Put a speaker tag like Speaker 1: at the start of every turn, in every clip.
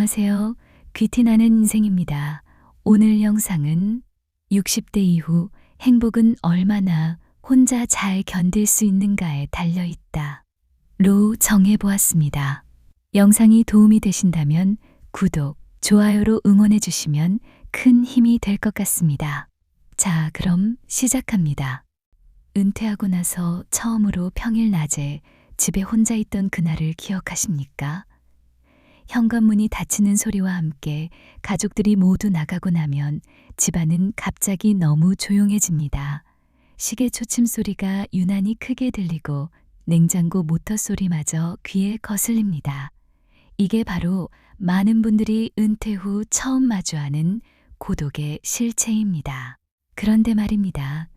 Speaker 1: 안녕하세요. 귀티나는 인생입니다. 오늘 영상은 60대 이후 행복은 얼마나 혼자 잘 견딜 수 있는가에 달려있다. 로 정해보았습니다. 영상이 도움이 되신다면 구독, 좋아요로 응원해 주시면 큰 힘이 될 것 같습니다. 자, 그럼 시작합니다. 은퇴하고 나서 처음으로 평일 낮에 집에 혼자 있던 그날을 기억하십니까? 현관문이 닫히는 소리와 함께 가족들이 모두 나가고 나면 집안은 갑자기 너무 조용해집니다. 시계 초침 소리가 유난히 크게 들리고 냉장고 모터 소리마저 귀에 거슬립니다. 이게 바로 많은 분들이 은퇴 후 처음 마주하는 고독의 실체입니다. 그런데 말입니다.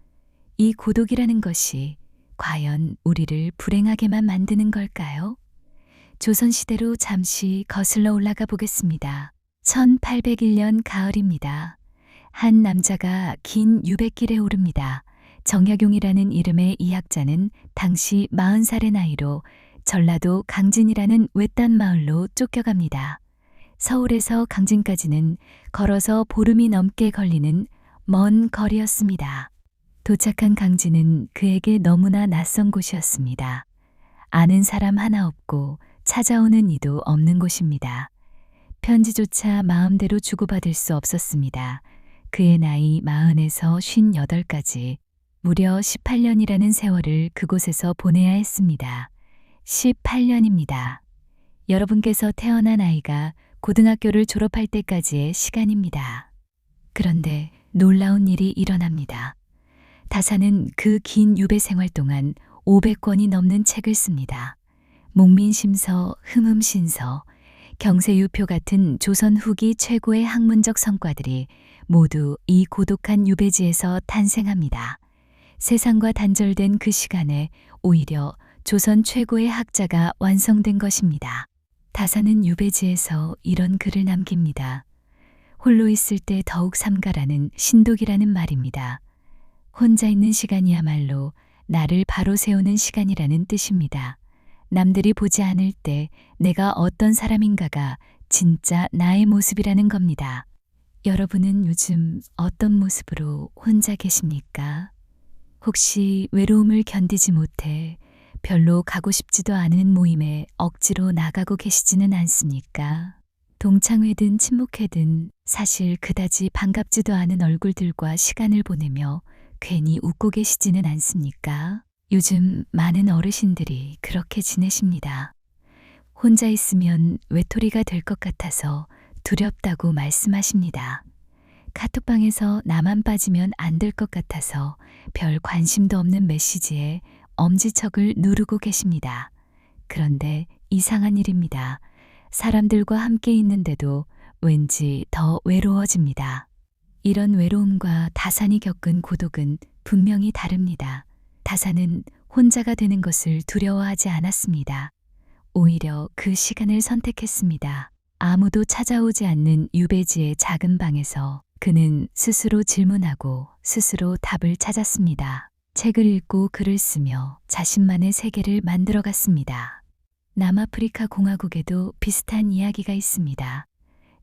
Speaker 1: 이 고독이라는 것이 과연 우리를 불행하게만 만드는 걸까요? 조선시대로 잠시 거슬러 올라가 보겠습니다. 1801년 가을입니다. 한 남자가 긴 유백길에 오릅니다. 정약용이라는 이름의 이 학자는 당시 40살의 나이로 전라도 강진이라는 외딴 마을로 쫓겨갑니다. 서울에서 강진까지는 걸어서 보름이 넘게 걸리는 먼 거리였습니다. 도착한 강진은 그에게 너무나 낯선 곳이었습니다. 아는 사람 하나 없고 찾아오는 이도 없는 곳입니다. 편지조차 마음대로 주고받을 수 없었습니다. 그의 나이 40에서 58까지 무려 18년이라는 세월을 그곳에서 보내야 했습니다. 18년입니다. 여러분께서 태어난 아이가 고등학교를 졸업할 때까지의 시간입니다. 그런데 놀라운 일이 일어납니다. 다사는 그 긴 유배 생활 동안 500권이 넘는 책을 씁니다. 목민심서, 흠음신서, 경세유표 같은 조선 후기 최고의 학문적 성과들이 모두 이 고독한 유배지에서 탄생합니다. 세상과 단절된 그 시간에 오히려 조선 최고의 학자가 완성된 것입니다. 다사는 유배지에서 이런 글을 남깁니다. 홀로 있을 때 더욱 삼가라는 신독이라는 말입니다. 혼자 있는 시간이야말로 나를 바로 세우는 시간이라는 뜻입니다. 남들이 보지 않을 때 내가 어떤 사람인가가 진짜 나의 모습이라는 겁니다. 여러분은 요즘 어떤 모습으로 혼자 계십니까? 혹시 외로움을 견디지 못해 별로 가고 싶지도 않은 모임에 억지로 나가고 계시지는 않습니까? 동창회든 친목회든 사실 그다지 반갑지도 않은 얼굴들과 시간을 보내며 괜히 웃고 계시지는 않습니까? 요즘 많은 어르신들이 그렇게 지내십니다. 혼자 있으면 외톨이가 될 것 같아서 두렵다고 말씀하십니다. 카톡방에서 나만 빠지면 안 될 것 같아서 별 관심도 없는 메시지에 엄지척을 누르고 계십니다. 그런데 이상한 일입니다. 사람들과 함께 있는데도 왠지 더 외로워집니다. 이런 외로움과 다산이 겪은 고독은 분명히 다릅니다. 다산은 혼자가 되는 것을 두려워하지 않았습니다. 오히려 그 시간을 선택했습니다. 아무도 찾아오지 않는 유배지의 작은 방에서 그는 스스로 질문하고 스스로 답을 찾았습니다. 책을 읽고 글을 쓰며 자신만의 세계를 만들어갔습니다. 남아프리카 공화국에도 비슷한 이야기가 있습니다.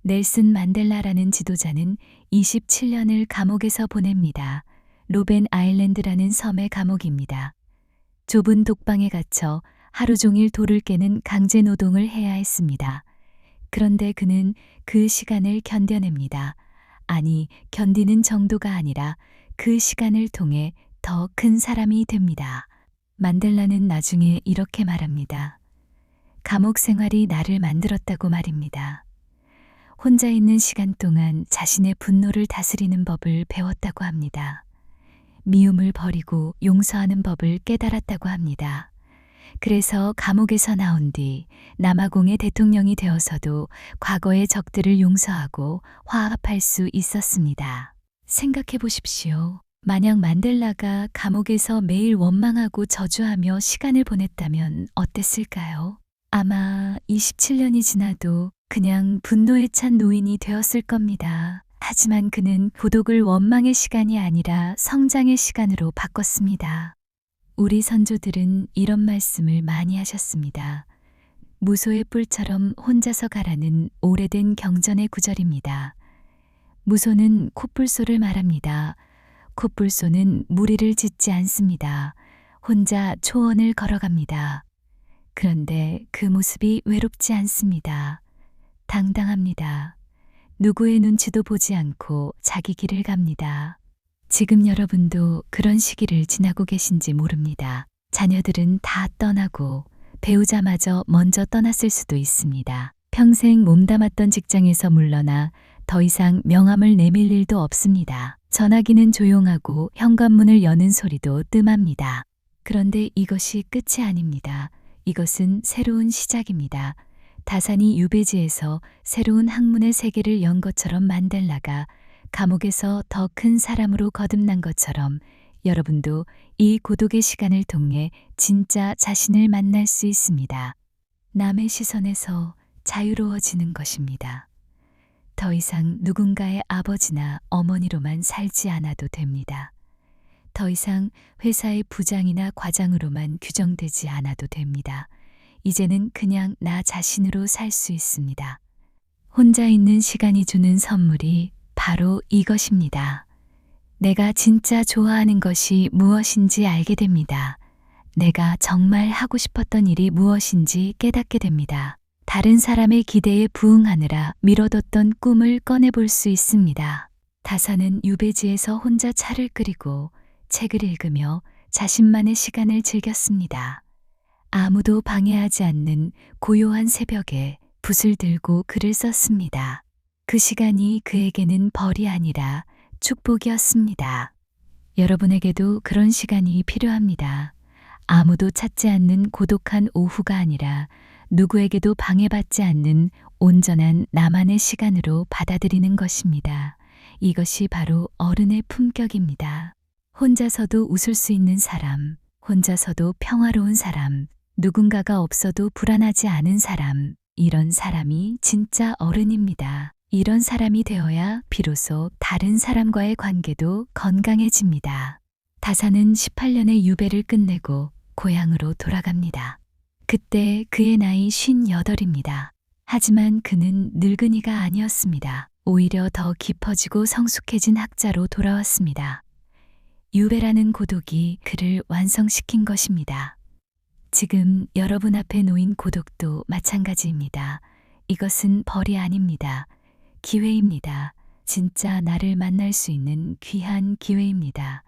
Speaker 1: 넬슨 만델라라는 지도자는 27년을 감옥에서 보냅니다. 로벤 아일랜드라는 섬의 감옥입니다. 좁은 독방에 갇혀 하루 종일 돌을 깨는 강제 노동을 해야 했습니다. 그런데 그는 그 시간을 견뎌냅니다. 아니, 견디는 정도가 아니라 그 시간을 통해 더 큰 사람이 됩니다. 만델라는 나중에 이렇게 말합니다. 감옥 생활이 나를 만들었다고 말입니다. 혼자 있는 시간 동안 자신의 분노를 다스리는 법을 배웠다고 합니다. 미움을 버리고 용서하는 법을 깨달았다고 합니다. 그래서 감옥에서 나온 뒤 남아공의 대통령이 되어서도 과거의 적들을 용서하고 화합할 수 있었습니다. 생각해 보십시오. 만약 만델라가 감옥에서 매일 원망하고 저주하며 시간을 보냈다면 어땠을까요? 아마 27년이 지나도 그냥 분노에 찬 노인이 되었을 겁니다. 하지만 그는 고독을 원망의 시간이 아니라 성장의 시간으로 바꿨습니다. 우리 선조들은 이런 말씀을 많이 하셨습니다. 무소의 뿔처럼 혼자서 가라는 오래된 경전의 구절입니다. 무소는 코뿔소를 말합니다. 코뿔소는 무리를 짓지 않습니다. 혼자 초원을 걸어갑니다. 그런데 그 모습이 외롭지 않습니다. 당당합니다. 누구의 눈치도 보지 않고 자기 길을 갑니다. 지금 여러분도 그런 시기를 지나고 계신지 모릅니다. 자녀들은 다 떠나고 배우자마저 먼저 떠났을 수도 있습니다. 평생 몸담았던 직장에서 물러나 더 이상 명함을 내밀 일도 없습니다. 전화기는 조용하고 현관문을 여는 소리도 뜸합니다. 그런데 이것이 끝이 아닙니다. 이것은 새로운 시작입니다. 다산이 유배지에서 새로운 학문의 세계를 연 것처럼 만델라가 감옥에서 더 큰 사람으로 거듭난 것처럼 여러분도 이 고독의 시간을 통해 진짜 자신을 만날 수 있습니다. 남의 시선에서 자유로워지는 것입니다. 더 이상 누군가의 아버지나 어머니로만 살지 않아도 됩니다. 더 이상 회사의 부장이나 과장으로만 규정되지 않아도 됩니다. 이제는 그냥 나 자신으로 살 수 있습니다. 혼자 있는 시간이 주는 선물이 바로 이것입니다. 내가 진짜 좋아하는 것이 무엇인지 알게 됩니다. 내가 정말 하고 싶었던 일이 무엇인지 깨닫게 됩니다. 다른 사람의 기대에 부응하느라 미뤄뒀던 꿈을 꺼내볼 수 있습니다. 다산은 유배지에서 혼자 차를 끓이고 책을 읽으며 자신만의 시간을 즐겼습니다. 아무도 방해하지 않는 고요한 새벽에 붓을 들고 글을 썼습니다. 그 시간이 그에게는 벌이 아니라 축복이었습니다. 여러분에게도 그런 시간이 필요합니다. 아무도 찾지 않는 고독한 오후가 아니라 누구에게도 방해받지 않는 온전한 나만의 시간으로 받아들이는 것입니다. 이것이 바로 어른의 품격입니다. 혼자서도 웃을 수 있는 사람, 혼자서도 평화로운 사람, 누군가가 없어도 불안하지 않은 사람, 이런 사람이 진짜 어른입니다. 이런 사람이 되어야 비로소 다른 사람과의 관계도 건강해집니다. 다산은 18년의 유배를 끝내고 고향으로 돌아갑니다. 그때 그의 나이 58입니다. 하지만 그는 늙은이가 아니었습니다. 오히려 더 깊어지고 성숙해진 학자로 돌아왔습니다. 유배라는 고독이 그를 완성시킨 것입니다. 지금 여러분 앞에 놓인 고독도 마찬가지입니다. 이것은 벌이 아닙니다. 기회입니다. 진짜 나를 만날 수 있는 귀한 기회입니다.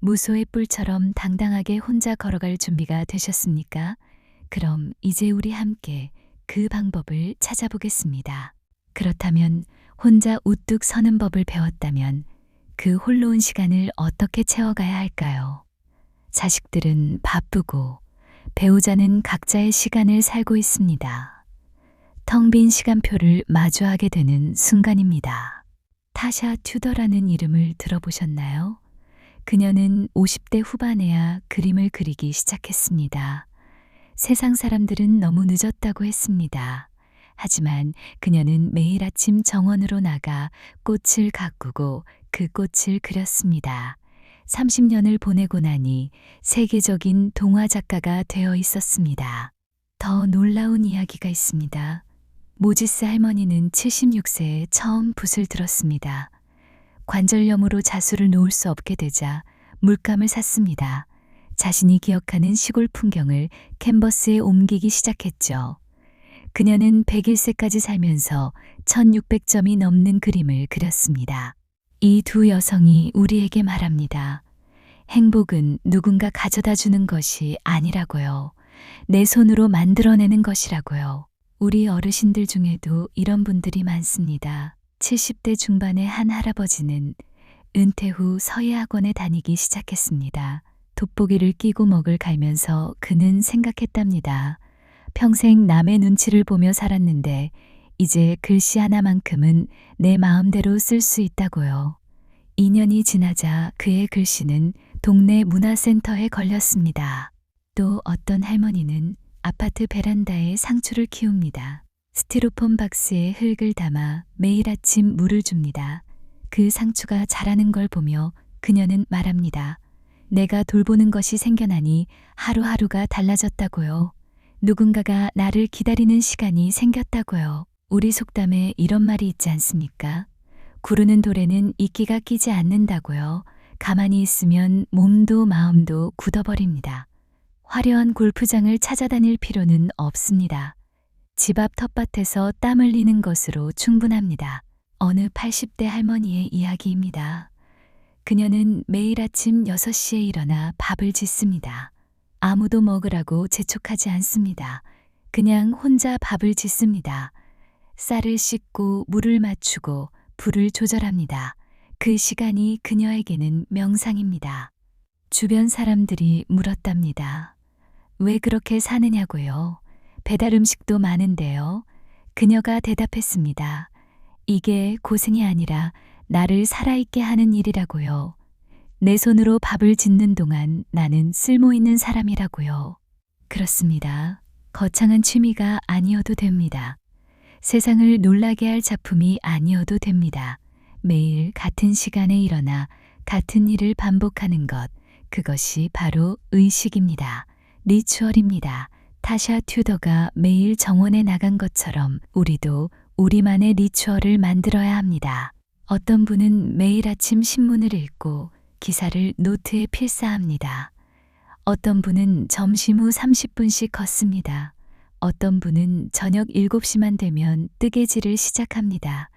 Speaker 1: 무소의 뿔처럼 당당하게 혼자 걸어갈 준비가 되셨습니까? 그럼 이제 우리 함께 그 방법을 찾아보겠습니다. 그렇다면 혼자 우뚝 서는 법을 배웠다면 그 홀로운 시간을 어떻게 채워가야 할까요? 자식들은 바쁘고 배우자는 각자의 시간을 살고 있습니다. 텅 빈 시간표를 마주하게 되는 순간입니다. 타샤 튜더라는 이름을 들어보셨나요? 그녀는 50대 후반에야 그림을 그리기 시작했습니다. 세상 사람들은 너무 늦었다고 했습니다. 하지만 그녀는 매일 아침 정원으로 나가 꽃을 가꾸고 그 꽃을 그렸습니다. 30년을 보내고 나니 세계적인 동화 작가가 되어 있었습니다. 더 놀라운 이야기가 있습니다. 모지스 할머니는 76세에 처음 붓을 들었습니다. 관절염으로 자수를 놓을 수 없게 되자 물감을 샀습니다. 자신이 기억하는 시골 풍경을 캔버스에 옮기기 시작했죠. 그녀는 101세까지 살면서 1600점이 넘는 그림을 그렸습니다. 이 두 여성이 우리에게 말합니다. 행복은 누군가 가져다 주는 것이 아니라고요. 내 손으로 만들어내는 것이라고요. 우리 어르신들 중에도 이런 분들이 많습니다. 70대 중반의 한 할아버지는 은퇴 후 서예학원에 다니기 시작했습니다. 돋보기를 끼고 먹을 갈면서 그는 생각했답니다. 평생 남의 눈치를 보며 살았는데 이제 글씨 하나만큼은 내 마음대로 쓸 수 있다고요. 2년이 지나자 그의 글씨는 동네 문화센터에 걸렸습니다. 또 어떤 할머니는 아파트 베란다에 상추를 키웁니다. 스티로폼 박스에 흙을 담아 매일 아침 물을 줍니다. 그 상추가 자라는 걸 보며 그녀는 말합니다. 내가 돌보는 것이 생겨나니 하루하루가 달라졌다고요. 누군가가 나를 기다리는 시간이 생겼다고요. 우리 속담에 이런 말이 있지 않습니까? 구르는 돌에는 이끼가 끼지 않는다고요. 가만히 있으면 몸도 마음도 굳어버립니다. 화려한 골프장을 찾아다닐 필요는 없습니다. 집 앞 텃밭에서 땀 흘리는 것으로 충분합니다. 어느 80대 할머니의 이야기입니다. 그녀는 매일 아침 6시에 일어나 밥을 짓습니다. 아무도 먹으라고 재촉하지 않습니다. 그냥 혼자 밥을 짓습니다. 쌀을 씻고 물을 맞추고 불을 조절합니다. 그 시간이 그녀에게는 명상입니다. 주변 사람들이 물었답니다. 왜 그렇게 사느냐고요? 배달 음식도 많은데요. 그녀가 대답했습니다. 이게 고생이 아니라 나를 살아있게 하는 일이라고요. 내 손으로 밥을 짓는 동안 나는 쓸모 있는 사람이라고요. 그렇습니다. 거창한 취미가 아니어도 됩니다. 세상을 놀라게 할 작품이 아니어도 됩니다. 매일 같은 시간에 일어나 같은 일을 반복하는 것, 그것이 바로 의식입니다. 리추얼입니다. 타샤 튜더가 매일 정원에 나간 것처럼 우리도 우리만의 리추얼을 만들어야 합니다. 어떤 분은 매일 아침 신문을 읽고 기사를 노트에 필사합니다. 어떤 분은 점심 후 30분씩 걷습니다. 어떤 분은 저녁 7시만 되면 뜨개질을 시작합니다.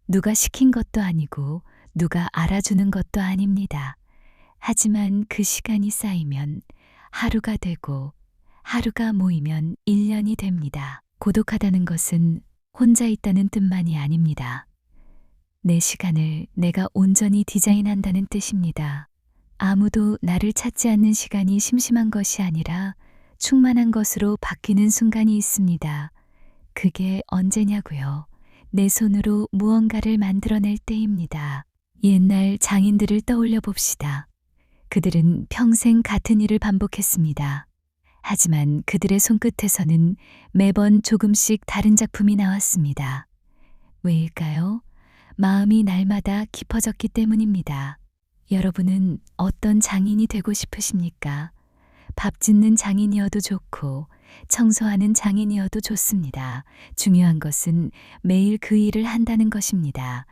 Speaker 1: 누가 시킨 것도 아니고 누가 알아주는 것도 아닙니다. 하지만 그 시간이 쌓이면 하루가 되고 하루가 모이면 1년이 됩니다. 고독하다는 것은 혼자 있다는 뜻만이 아닙니다. 내 시간을 내가 온전히 디자인한다는 뜻입니다. 아무도 나를 찾지 않는 시간이 심심한 것이 아니라 충만한 것으로 바뀌는 순간이 있습니다. 그게 언제냐고요? 내 손으로 무언가를 만들어낼 때입니다. 옛날 장인들을 떠올려 봅시다. 그들은 평생 같은 일을 반복했습니다. 하지만 그들의 손끝에서는 매번 조금씩 다른 작품이 나왔습니다. 왜일까요? 마음이 날마다 깊어졌기 때문입니다. 여러분은 어떤 장인이 되고 싶으십니까? 밥 짓는 장인이어도 좋고 청소하는 장인이어도 좋습니다. 중요한 것은 매일 그 일을 한다는 것입니다.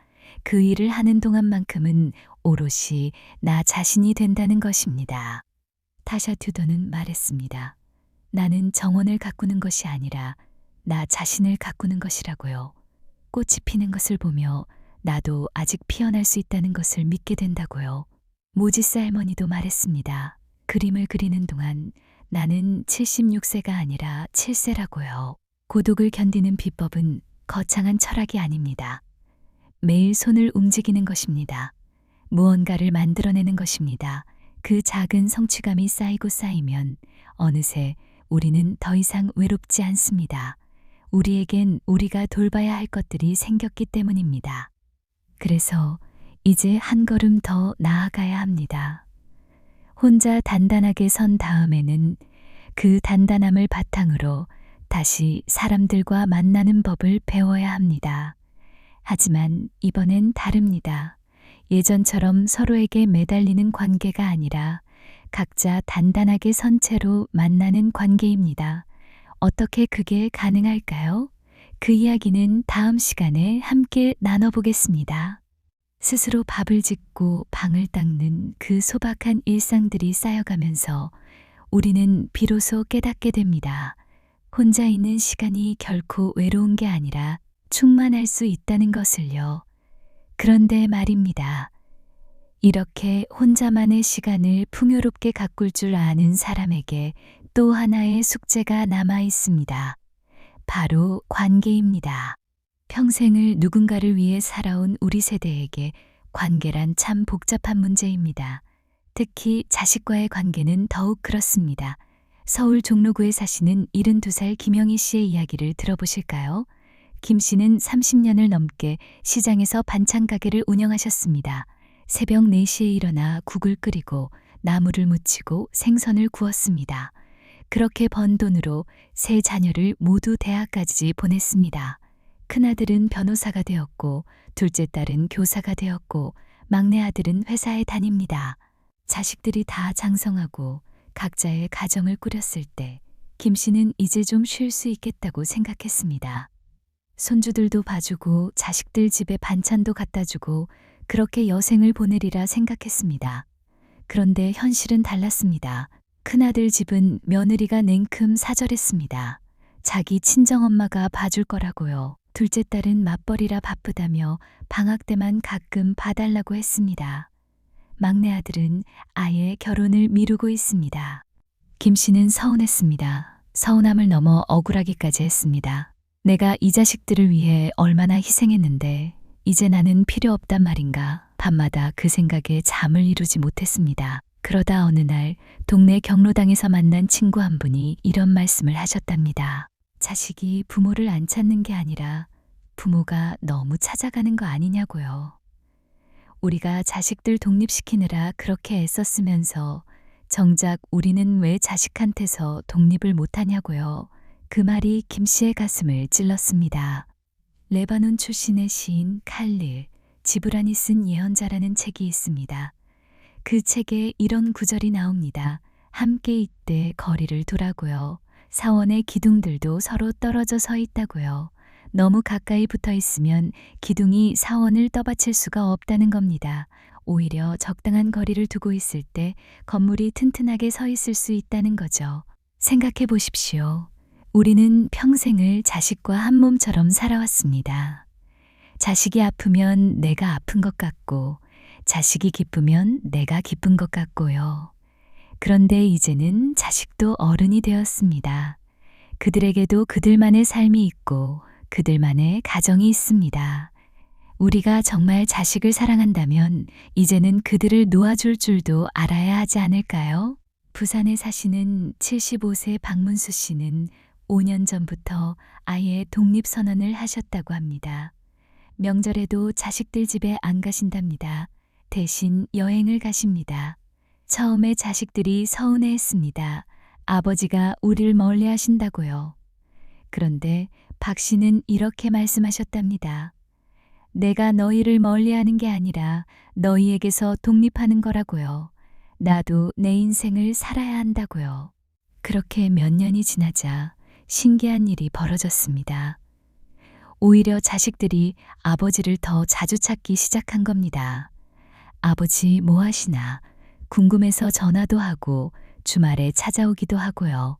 Speaker 1: 그 일을 하는 동안만큼은 오롯이 나 자신이 된다는 것입니다. 타샤 튜더는 말했습니다. 나는 정원을 가꾸는 것이 아니라 나 자신을 가꾸는 것이라고요. 꽃이 피는 것을 보며 나도 아직 피어날 수 있다는 것을 믿게 된다고요. 모지스 할머니도 말했습니다. 그림을 그리는 동안 나는 76세가 아니라 7세라고요. 고독을 견디는 비법은 거창한 철학이 아닙니다. 매일 손을 움직이는 것입니다. 무언가를 만들어내는 것입니다. 그 작은 성취감이 쌓이고 쌓이면 어느새 우리는 더 이상 외롭지 않습니다. 우리에겐 우리가 돌봐야 할 것들이 생겼기 때문입니다. 그래서 이제 한 걸음 더 나아가야 합니다. 혼자 단단하게 선 다음에는 그 단단함을 바탕으로 다시 사람들과 만나는 법을 배워야 합니다. 하지만 이번엔 다릅니다. 예전처럼 서로에게 매달리는 관계가 아니라 각자 단단하게 선 채로 만나는 관계입니다. 어떻게 그게 가능할까요? 그 이야기는 다음 시간에 함께 나눠보겠습니다. 스스로 밥을 짓고 방을 닦는 그 소박한 일상들이 쌓여가면서 우리는 비로소 깨닫게 됩니다. 혼자 있는 시간이 결코 외로운 게 아니라 충만할 수 있다는 것을요. 그런데 말입니다. 이렇게 혼자만의 시간을 풍요롭게 가꿀 줄 아는 사람에게 또 하나의 숙제가 남아 있습니다. 바로 관계입니다. 평생을 누군가를 위해 살아온 우리 세대에게 관계란 참 복잡한 문제입니다. 특히 자식과의 관계는 더욱 그렇습니다. 서울 종로구에 사시는 72살 김영희 씨의 이야기를 들어보실까요? 김 씨는 30년을 넘게 시장에서 반찬 가게를 운영하셨습니다. 새벽 4시에 일어나 국을 끓이고 나물을 무치고 생선을 구웠습니다. 그렇게 번 돈으로 세 자녀를 모두 대학까지 보냈습니다. 큰아들은 변호사가 되었고 둘째 딸은 교사가 되었고 막내 아들은 회사에 다닙니다. 자식들이 다 장성하고 각자의 가정을 꾸렸을 때 김 씨는 이제 좀 쉴 수 있겠다고 생각했습니다. 손주들도 봐주고 자식들 집에 반찬도 갖다 주고 그렇게 여생을 보내리라 생각했습니다. 그런데 현실은 달랐습니다. 큰아들 집은 며느리가 냉큼 사절했습니다. 자기 친정엄마가 봐줄 거라고요. 둘째 딸은 맞벌이라 바쁘다며 방학 때만 가끔 봐달라고 했습니다. 막내 아들은 아예 결혼을 미루고 있습니다. 김 씨는 서운했습니다. 서운함을 넘어 억울하기까지 했습니다. 내가 이 자식들을 위해 얼마나 희생했는데 이제 나는 필요 없단 말인가. 밤마다 그 생각에 잠을 이루지 못했습니다. 그러다 어느 날 동네 경로당에서 만난 친구 한 분이 이런 말씀을 하셨답니다. 자식이 부모를 안 찾는 게 아니라 부모가 너무 찾아가는 거 아니냐고요. 우리가 자식들 독립시키느라 그렇게 애썼으면서 정작 우리는 왜 자식한테서 독립을 못하냐고요. 그 말이 김 씨의 가슴을 찔렀습니다. 레바논 출신의 시인 칼릴 지브란이 쓴 예언자라는 책이 있습니다. 그 책에 이런 구절이 나옵니다. 함께 있되 거리를 두라고요. 사원의 기둥들도 서로 떨어져 서 있다고요. 너무 가까이 붙어 있으면 기둥이 사원을 떠받칠 수가 없다는 겁니다. 오히려 적당한 거리를 두고 있을 때 건물이 튼튼하게 서 있을 수 있다는 거죠. 생각해 보십시오. 우리는 평생을 자식과 한 몸처럼 살아왔습니다. 자식이 아프면 내가 아픈 것 같고, 자식이 기쁘면 내가 기쁜 것 같고요. 그런데 이제는 자식도 어른이 되었습니다. 그들에게도 그들만의 삶이 있고, 그들만의 가정이 있습니다. 우리가 정말 자식을 사랑한다면 이제는 그들을 놓아줄 줄도 알아야 하지 않을까요? 부산에 사시는 75세 박문수 씨는 5년 전부터 아예 독립선언을 하셨다고 합니다. 명절에도 자식들 집에 안 가신답니다. 대신 여행을 가십니다. 처음에 자식들이 서운해했습니다. 아버지가 우릴 멀리 하신다고요. 그런데 박 씨는 이렇게 말씀하셨답니다. 내가 너희를 멀리하는 게 아니라 너희에게서 독립하는 거라고요. 나도 내 인생을 살아야 한다고요. 그렇게 몇 년이 지나자 신기한 일이 벌어졌습니다. 오히려 자식들이 아버지를 더 자주 찾기 시작한 겁니다. 아버지 뭐 하시나 궁금해서 전화도 하고 주말에 찾아오기도 하고요.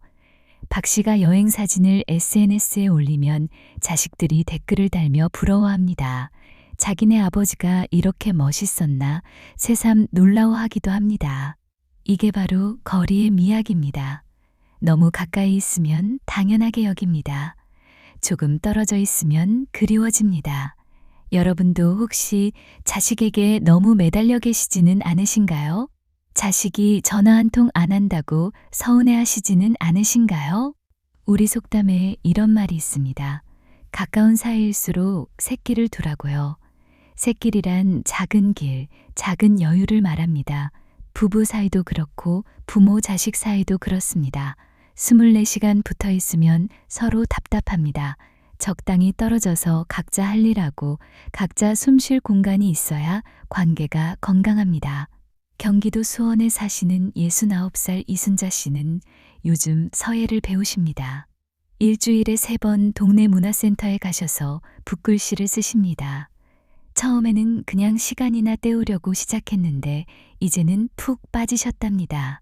Speaker 1: 박 씨가 여행 사진을 SNS에 올리면 자식들이 댓글을 달며 부러워합니다. 자기네 아버지가 이렇게 멋있었나 새삼 놀라워하기도 합니다. 이게 바로 거리의 미학입니다. 너무 가까이 있으면 당연하게 여깁니다. 조금 떨어져 있으면 그리워집니다. 여러분도 혹시 자식에게 너무 매달려 계시지는 않으신가요? 자식이 전화 한 통 안 한다고 서운해 하시지는 않으신가요? 우리 속담에 이런 말이 있습니다. 가까운 사이일수록 새길을 두라고요. 새길이란 작은 길, 작은 여유를 말합니다. 부부 사이도 그렇고 부모 자식 사이도 그렇습니다. 24시간 붙어 있으면 서로 답답합니다. 적당히 떨어져서 각자 할 일하고 각자 숨 쉴 공간이 있어야 관계가 건강합니다. 경기도 수원에 사시는 69살 이순자 씨는 요즘 서예를 배우십니다. 일주일에 3번 동네 문화센터에 가셔서 붓글씨를 쓰십니다. 처음에는 그냥 시간이나 때우려고 시작했는데 이제는 푹 빠지셨답니다.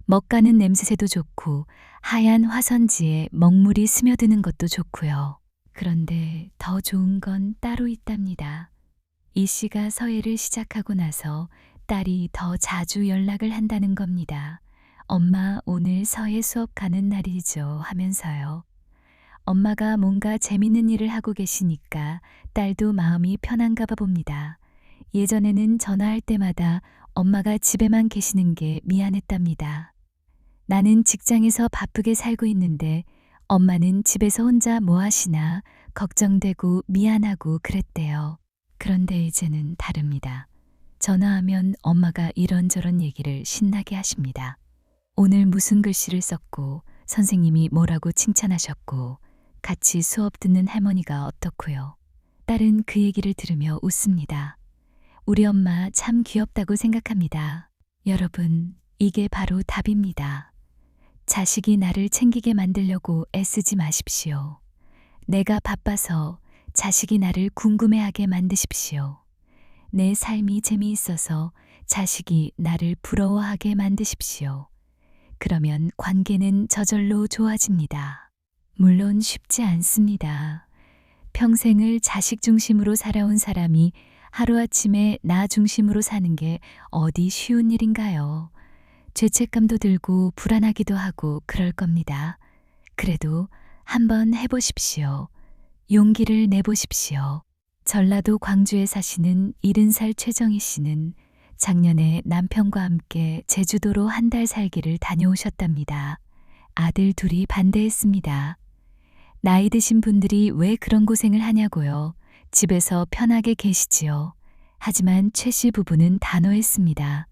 Speaker 1: 먹가는 냄새도 좋고 하얀 화선지에 먹물이 스며드는 것도 좋고요. 그런데 더 좋은 건 따로 있답니다. 이 씨가 서예를 시작하고 나서 딸이 더 자주 연락을 한다는 겁니다. 엄마 오늘 서예 수업 가는 날이죠 하면서요. 엄마가 뭔가 재밌는 일을 하고 계시니까 딸도 마음이 편한가 봐 봅니다. 예전에는 전화할 때마다 엄마가 집에만 계시는 게 미안했답니다. 나는 직장에서 바쁘게 살고 있는데 엄마는 집에서 혼자 뭐 하시나 걱정되고 미안하고 그랬대요. 그런데 이제는 다릅니다. 전화하면 엄마가 이런저런 얘기를 신나게 하십니다. 오늘 무슨 글씨를 썼고 선생님이 뭐라고 칭찬하셨고 같이 수업 듣는 할머니가 어떻고요. 딸은 그 얘기를 들으며 웃습니다. 우리 엄마 참 귀엽다고 생각합니다. 여러분, 이게 바로 답입니다. 자식이 나를 챙기게 만들려고 애쓰지 마십시오. 내가 바빠서 자식이 나를 궁금해하게 만드십시오. 내 삶이 재미있어서 자식이 나를 부러워하게 만드십시오. 그러면 관계는 저절로 좋아집니다. 물론 쉽지 않습니다. 평생을 자식 중심으로 살아온 사람이 하루아침에 나 중심으로 사는 게 어디 쉬운 일인가요? 죄책감도 들고 불안하기도 하고 그럴 겁니다. 그래도 한번 해보십시오. 용기를 내보십시오. 전라도 광주에 사시는 70살 최정희 씨는 작년에 남편과 함께 제주도로 한 달 살기를 다녀오셨답니다. 아들 둘이 반대했습니다. 나이 드신 분들이 왜 그런 고생을 하냐고요. 집에서 편하게 계시지요. 하지만 최 씨 부부는 단호했습니다.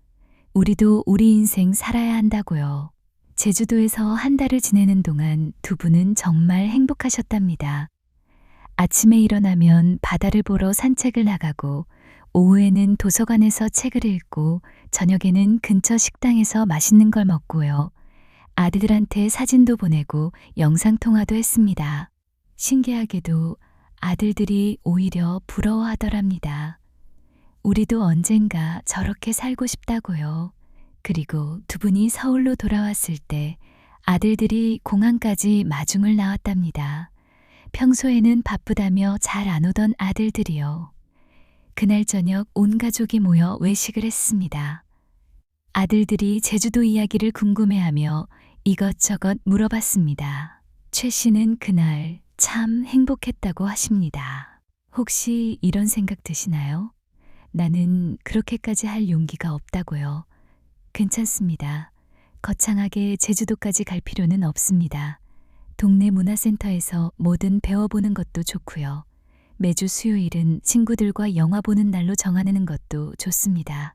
Speaker 1: 우리도 우리 인생 살아야 한다고요. 제주도에서 한 달을 지내는 동안 두 분은 정말 행복하셨답니다. 아침에 일어나면 바다를 보러 산책을 나가고 오후에는 도서관에서 책을 읽고 저녁에는 근처 식당에서 맛있는 걸 먹고요. 아들들한테 사진도 보내고 영상통화도 했습니다. 신기하게도 아들들이 오히려 부러워하더랍니다. 우리도 언젠가 저렇게 살고 싶다고요. 그리고 두 분이 서울로 돌아왔을 때 아들들이 공항까지 마중을 나왔답니다. 평소에는 바쁘다며 잘 안 오던 아들들이요. 그날 저녁 온 가족이 모여 외식을 했습니다. 아들들이 제주도 이야기를 궁금해하며 이것저것 물어봤습니다. 최 씨는 그날 참 행복했다고 하십니다. 혹시 이런 생각 드시나요? 나는 그렇게까지 할 용기가 없다고요. 괜찮습니다. 거창하게 제주도까지 갈 필요는 없습니다. 동네 문화센터에서 뭐든 배워보는 것도 좋고요. 매주 수요일은 친구들과 영화 보는 날로 정하는 것도 좋습니다.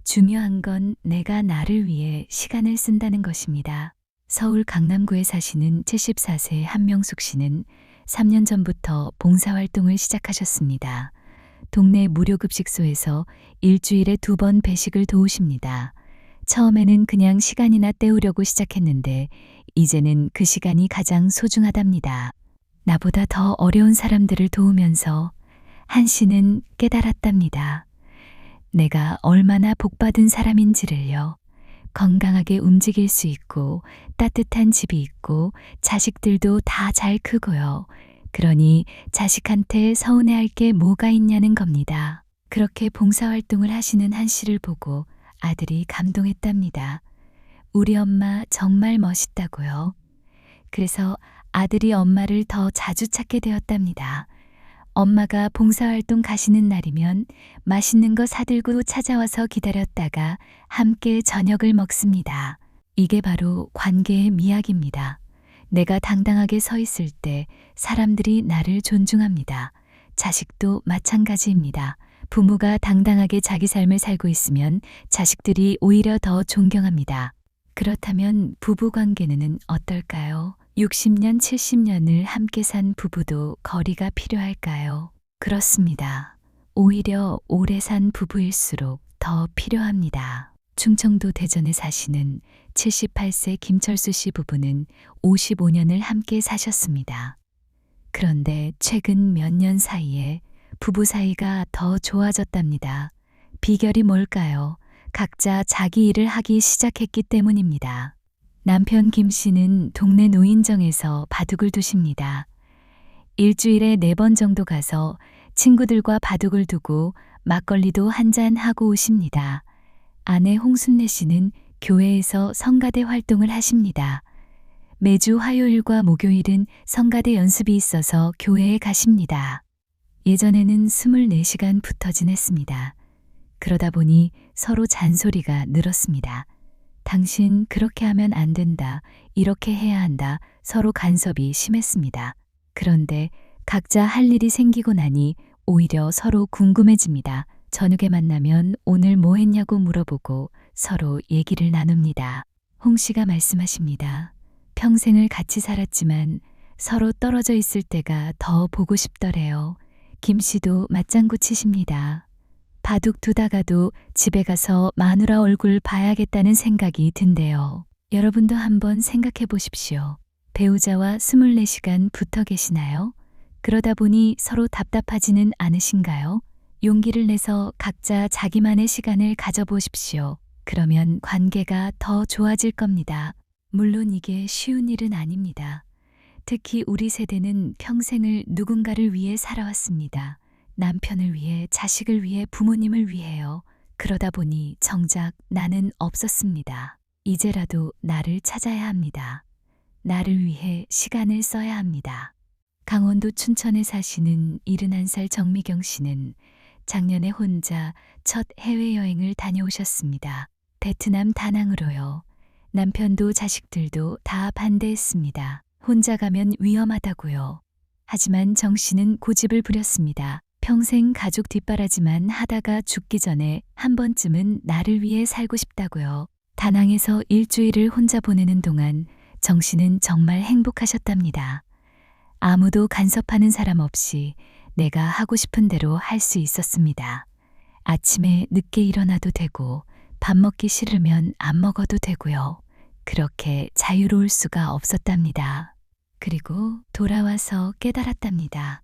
Speaker 1: 중요한 건 내가 나를 위해 시간을 쓴다는 것입니다. 서울 강남구에 사시는 74세 한명숙 씨는 3년 전부터 봉사활동을 시작하셨습니다. 동네 무료급식소에서 일주일에 2번 배식을 도우십니다. 처음에는 그냥 시간이나 때우려고 시작했는데 이제는 그 시간이 가장 소중하답니다. 나보다 더 어려운 사람들을 도우면서 한 씨는 깨달았답니다. 내가 얼마나 복받은 사람인지를요. 건강하게 움직일 수 있고 따뜻한 집이 있고 자식들도 다 잘 크고요. 그러니 자식한테 서운해할 게 뭐가 있냐는 겁니다. 그렇게 봉사활동을 하시는 한 씨를 보고 아들이 감동했답니다. 우리 엄마 정말 멋있다고요. 그래서 아들이 엄마를 더 자주 찾게 되었답니다. 엄마가 봉사활동 가시는 날이면 맛있는 거 사들고 찾아와서 기다렸다가 함께 저녁을 먹습니다. 이게 바로 관계의 미학입니다. 내가 당당하게 서 있을 때 사람들이 나를 존중합니다. 자식도 마찬가지입니다. 부모가 당당하게 자기 삶을 살고 있으면 자식들이 오히려 더 존경합니다. 그렇다면 부부 관계는 어떨까요? 60년, 70년을 함께 산 부부도 거리가 필요할까요? 그렇습니다. 오히려 오래 산 부부일수록 더 필요합니다. 충청도 대전에 사시는 78세 김철수 씨 부부는 55년을 함께 사셨습니다. 그런데 최근 몇 년 사이에 부부 사이가 더 좋아졌답니다. 비결이 뭘까요? 각자 자기 일을 하기 시작했기 때문입니다. 남편 김 씨는 동네 노인정에서 바둑을 두십니다. 일주일에 4번 정도 가서 친구들과 바둑을 두고 막걸리도 한잔 하고 오십니다. 아내 홍순례 씨는 교회에서 성가대 활동을 하십니다. 매주 화요일과 목요일은 성가대 연습이 있어서 교회에 가십니다. 예전에는 24시간 붙어 지냈습니다. 그러다 보니 서로 잔소리가 늘었습니다. 당신 그렇게 하면 안 된다, 이렇게 해야 한다, 서로 간섭이 심했습니다. 그런데 각자 할 일이 생기고 나니 오히려 서로 궁금해집니다. 저녁에 만나면 오늘 뭐 했냐고 물어보고 서로 얘기를 나눕니다. 홍 씨가 말씀하십니다. 평생을 같이 살았지만 서로 떨어져 있을 때가 더 보고 싶더래요. 김 씨도 맞장구 치십니다. 바둑 두다가도 집에 가서 마누라 얼굴 봐야겠다는 생각이 든대요. 여러분도 한번 생각해 보십시오. 배우자와 24시간 붙어 계시나요? 그러다 보니 서로 답답하지는 않으신가요? 용기를 내서 각자 자기만의 시간을 가져보십시오. 그러면 관계가 더 좋아질 겁니다. 물론 이게 쉬운 일은 아닙니다. 특히 우리 세대는 평생을 누군가를 위해 살아왔습니다. 남편을 위해, 자식을 위해, 부모님을 위해요. 그러다 보니 정작 나는 없었습니다. 이제라도 나를 찾아야 합니다. 나를 위해 시간을 써야 합니다. 강원도 춘천에 사시는 71살 정미경 씨는 작년에 혼자 첫 해외여행을 다녀오셨습니다. 베트남 다낭으로요. 남편도 자식들도 다 반대했습니다. 혼자 가면 위험하다고요. 하지만 정 씨는 고집을 부렸습니다. 평생 가족 뒷바라지만 하다가 죽기 전에 한 번쯤은 나를 위해 살고 싶다고요. 다낭에서 일주일을 혼자 보내는 동안 정 씨는 정말 행복하셨답니다. 아무도 간섭하는 사람 없이 내가 하고 싶은 대로 할 수 있었습니다. 아침에 늦게 일어나도 되고 밥 먹기 싫으면 안 먹어도 되고요. 그렇게 자유로울 수가 없었답니다. 그리고 돌아와서 깨달았답니다.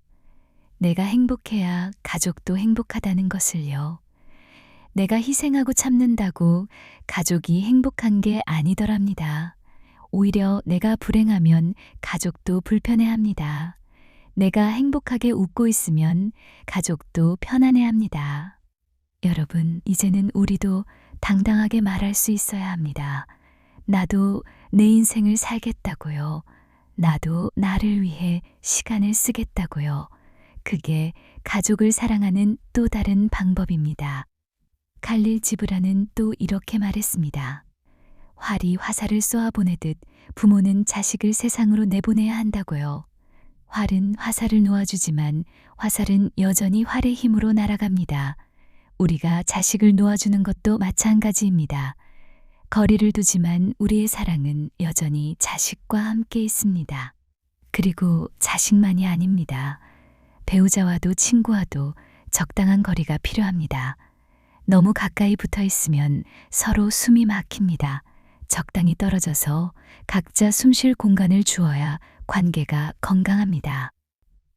Speaker 1: 내가 행복해야 가족도 행복하다는 것을요. 내가 희생하고 참는다고 가족이 행복한 게 아니더랍니다. 오히려 내가 불행하면 가족도 불편해합니다. 내가 행복하게 웃고 있으면 가족도 편안해합니다. 여러분, 이제는 우리도 당당하게 말할 수 있어야 합니다. 나도 내 인생을 살겠다고요. 나도 나를 위해 시간을 쓰겠다고요. 그게 가족을 사랑하는 또 다른 방법입니다. 칼릴 지브라는 또 이렇게 말했습니다. 활이 화살을 쏘아보내듯 부모는 자식을 세상으로 내보내야 한다고요. 활은 화살을 놓아주지만 화살은 여전히 활의 힘으로 날아갑니다. 우리가 자식을 놓아주는 것도 마찬가지입니다. 거리를 두지만 우리의 사랑은 여전히 자식과 함께 있습니다. 그리고 자식만이 아닙니다. 배우자와도 친구와도 적당한 거리가 필요합니다. 너무 가까이 붙어 있으면 서로 숨이 막힙니다. 적당히 떨어져서 각자 숨 쉴 공간을 주어야 관계가 건강합니다.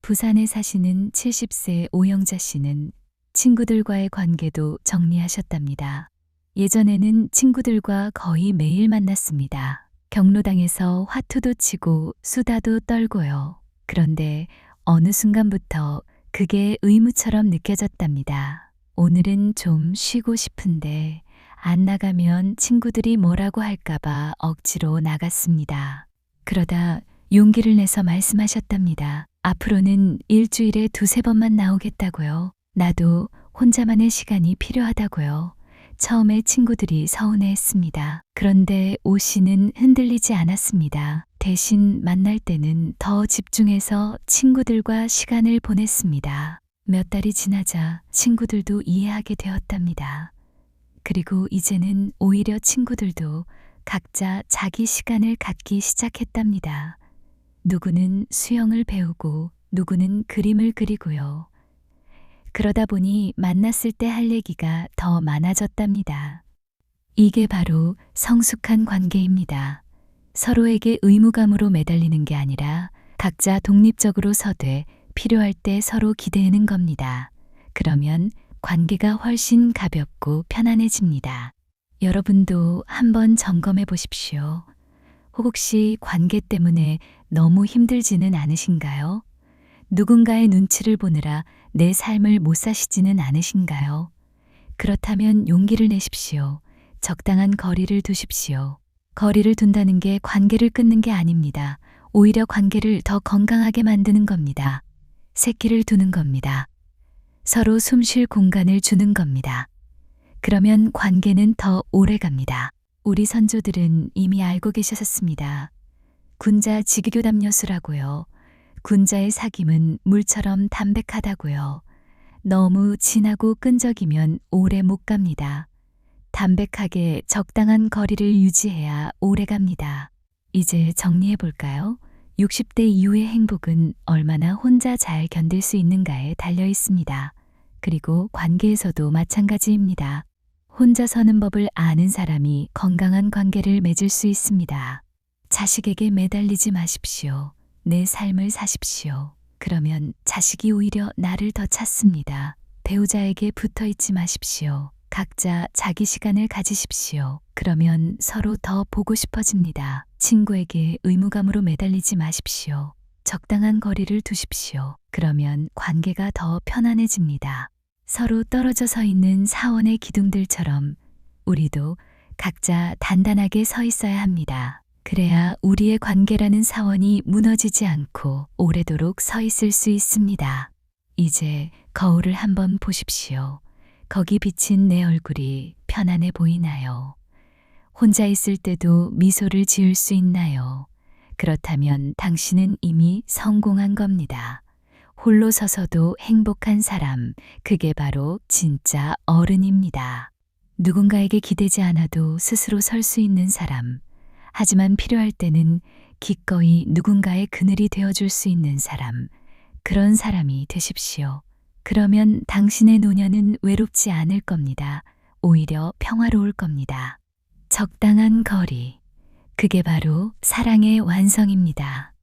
Speaker 1: 부산에 사시는 70세 오영자 씨는 친구들과의 관계도 정리하셨답니다. 예전에는 친구들과 거의 매일 만났습니다. 경로당에서 화투도 치고 수다도 떨고요. 그런데 어느 순간부터 그게 의무처럼 느껴졌답니다. 오늘은 좀 쉬고 싶은데 안 나가면 친구들이 뭐라고 할까봐 억지로 나갔습니다. 그러다 용기를 내서 말씀하셨답니다. 앞으로는 일주일에 2-3번만 나오겠다고요. 나도 혼자만의 시간이 필요하다고요. 처음에 친구들이 서운해했습니다. 그런데 오 씨는 흔들리지 않았습니다. 대신 만날 때는 더 집중해서 친구들과 시간을 보냈습니다. 몇 달이 지나자 친구들도 이해하게 되었답니다. 그리고 이제는 오히려 친구들도 각자 자기 시간을 갖기 시작했답니다. 누구는 수영을 배우고 누구는 그림을 그리고요. 그러다 보니 만났을 때 할 얘기가 더 많아졌답니다. 이게 바로 성숙한 관계입니다. 서로에게 의무감으로 매달리는 게 아니라 각자 독립적으로 서되 필요할 때 서로 기대는 겁니다. 그러면 관계가 훨씬 가볍고 편안해집니다. 여러분도 한번 점검해 보십시오. 혹시 관계 때문에 너무 힘들지는 않으신가요? 누군가의 눈치를 보느라 내 삶을 못 사시지는 않으신가요? 그렇다면 용기를 내십시오. 적당한 거리를 두십시오. 거리를 둔다는 게 관계를 끊는 게 아닙니다. 오히려 관계를 더 건강하게 만드는 겁니다. 새끼를 두는 겁니다. 서로 숨 쉴 공간을 주는 겁니다. 그러면 관계는 더 오래 갑니다. 우리 선조들은 이미 알고 계셨습니다. 군자 직교담여수라고요. 군자의 사귐은 물처럼 담백하다고요. 너무 진하고 끈적이면 오래 못 갑니다. 담백하게 적당한 거리를 유지해야 오래 갑니다. 이제 정리해 볼까요? 60대 이후의 행복은 얼마나 혼자 잘 견딜 수 있는가에 달려 있습니다. 그리고 관계에서도 마찬가지입니다. 혼자 서는 법을 아는 사람이 건강한 관계를 맺을 수 있습니다. 자식에게 매달리지 마십시오. 내 삶을 사십시오. 그러면 자식이 오히려 나를 더 찾습니다. 배우자에게 붙어 있지 마십시오. 각자 자기 시간을 가지십시오. 그러면 서로 더 보고 싶어집니다. 친구에게 의무감으로 매달리지 마십시오. 적당한 거리를 두십시오. 그러면 관계가 더 편안해집니다. 서로 떨어져 서 있는 사원의 기둥들처럼 우리도 각자 단단하게 서 있어야 합니다. 그래야 우리의 관계라는 사원이 무너지지 않고 오래도록 서 있을 수 있습니다. 이제 거울을 한번 보십시오. 거기 비친 내 얼굴이 편안해 보이나요? 혼자 있을 때도 미소를 지을 수 있나요? 그렇다면 당신은 이미 성공한 겁니다. 홀로 서서도 행복한 사람, 그게 바로 진짜 어른입니다. 누군가에게 기대지 않아도 스스로 설 수 있는 사람, 하지만 필요할 때는 기꺼이 누군가의 그늘이 되어줄 수 있는 사람, 그런 사람이 되십시오. 그러면 당신의 노년은 외롭지 않을 겁니다. 오히려 평화로울 겁니다. 적당한 거리, 그게 바로 사랑의 완성입니다.